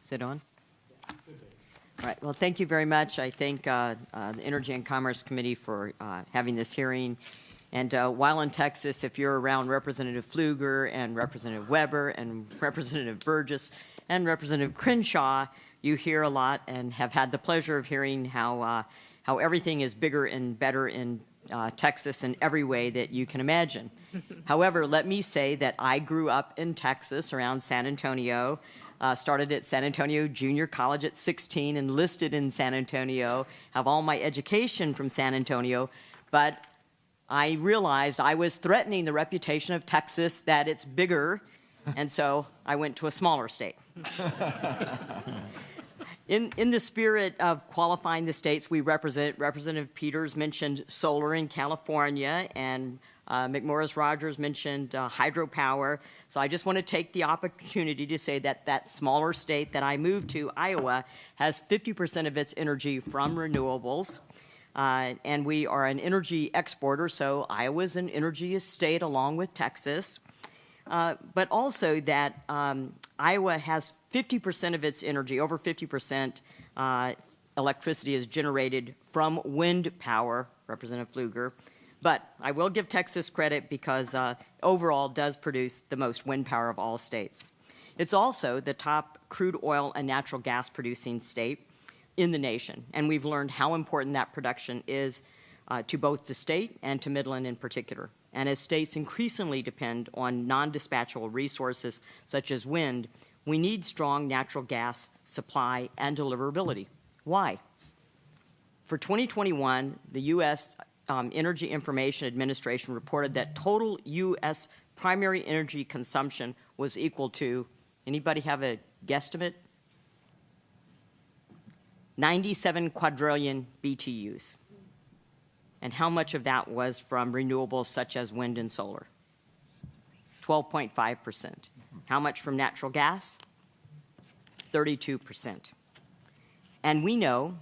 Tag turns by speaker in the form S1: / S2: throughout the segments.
S1: Is it on? All right. Well, thank you very much. I thank the Energy and Commerce Committee for having this hearing. And while in Texas, if you're around Representative Pfluger and Representative Weber and Representative Burgess and Representative Crenshaw, you hear a lot and have had the pleasure of hearing how everything is bigger and better in Texas in every way that you can imagine. However, let me say that I grew up in Texas around San Antonio, started at San Antonio Junior College at 16, enlisted in San Antonio, have all my education from San Antonio, but I realized I was threatening the reputation of Texas, that it's bigger, and so I went to a smaller state. In the spirit of qualifying the states we represent, Representative Peters mentioned solar in California, and McMorris-Rogers mentioned hydropower. So I just want to take the opportunity to say that that smaller state that I moved to, Iowa, has 50% of its energy from renewables. And we are an energy exporter, so Iowa's an energy state along with Texas. But also that Iowa has 50% of its energy, over 50% electricity is generated from wind power, Representative Pfluger. But I will give Texas credit because overall does produce the most wind power of all states. It's also the top crude oil and natural gas producing state in the nation, and we've learned how important that production is to both the state and to Midland in particular. And as states increasingly depend on non-dispatchable resources such as wind, we need strong natural gas supply and deliverability. Why? For 2021, the U.S. Energy Information Administration reported that total U.S. primary energy consumption was equal to, anybody have a guesstimate? 97 quadrillion BTUs. And how much of that was from renewables such as wind and solar? 12.5%. How much from natural gas? 32%. And we know,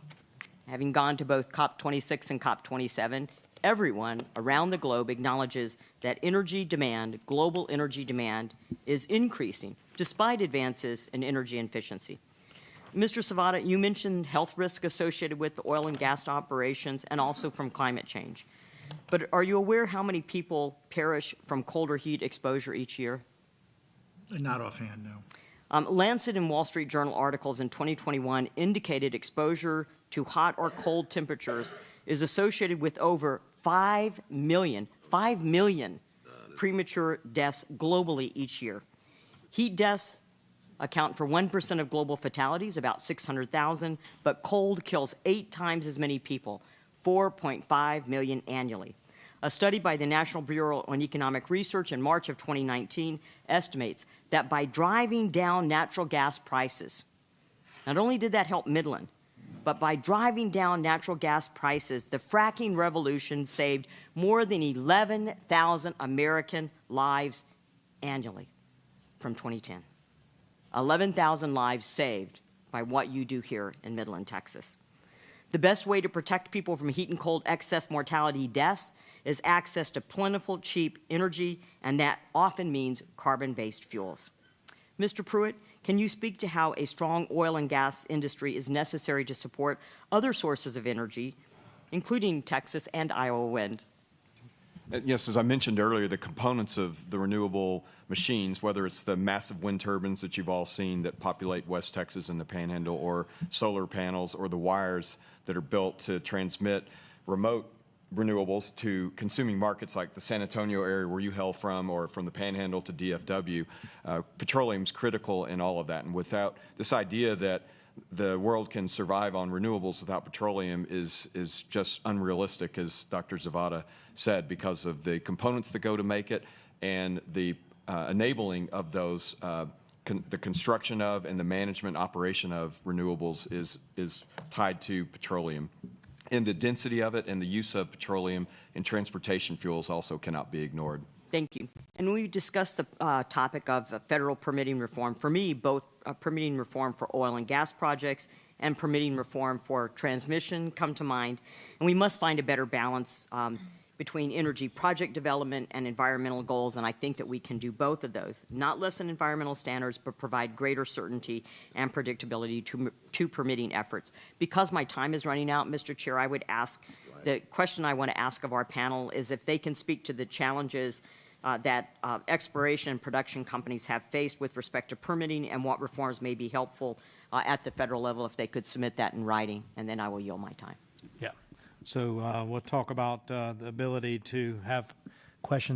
S1: having gone to both COP26 and COP27, everyone around the globe acknowledges that energy demand, global energy demand, is increasing despite advances in energy efficiency. Mr. Savada, you mentioned health risk associated with the oil and gas operations and also from climate change. But are you aware how many people perish from colder heat exposure each year?
S2: Not offhand, no.
S1: Lancet and Wall Street Journal articles in 2021 indicated exposure to hot or cold temperatures is associated with over 5 million premature deaths globally each year. Heat deaths account for 1% of global fatalities, about 600,000, but cold kills 8 times as many people, 4.5 million annually. A study by the National Bureau on Economic Research in March of 2019 estimates that by driving down natural gas prices, not only did that help Midland, but by driving down natural gas prices, the fracking revolution saved more than 11,000 American lives annually from 2010. 11,000 lives saved by what you do here in Midland, Texas. The best way to protect people from heat and cold excess mortality deaths is access to plentiful, cheap energy, and that often means carbon-based fuels. Mr. Pruitt, can you speak to how a strong oil and gas industry is necessary to support other sources of energy, including Texas and Iowa wind?
S3: Yes, as I mentioned earlier, the components of the renewable machines, whether it's the massive wind turbines that you've all seen that populate West Texas and the Panhandle, or solar panels, or the wires that are built to transmit remote renewables to consuming markets like the San Antonio area where you hail from, or from the Panhandle to DFW, petroleum's critical in all of that. And without this idea that the world can survive on renewables without petroleum is just unrealistic, as Dr. Zavada said, because of the components that go to make it and the enabling of those, the construction of and the management operation of renewables is tied to petroleum. And the density of it and the use of petroleum in transportation fuels also cannot be ignored.
S1: Thank you. And we discussed the topic of federal permitting reform. For me, both permitting reform for oil and gas projects and permitting reform for transmission come to mind. And we must find a better balance between energy project development and environmental goals, and I think that we can do both of those. Not lessen environmental standards, but provide greater certainty and predictability to permitting efforts. Because my time is running out, Mr. Chair, I would ask, the question I want to ask of our panel is if they can speak to the challenges that exploration and production companies have faced with respect to permitting and what reforms may be helpful at the federal level, if they could submit that in writing, and then I will yield my time.
S4: Yeah. So we'll talk about the ability to have questions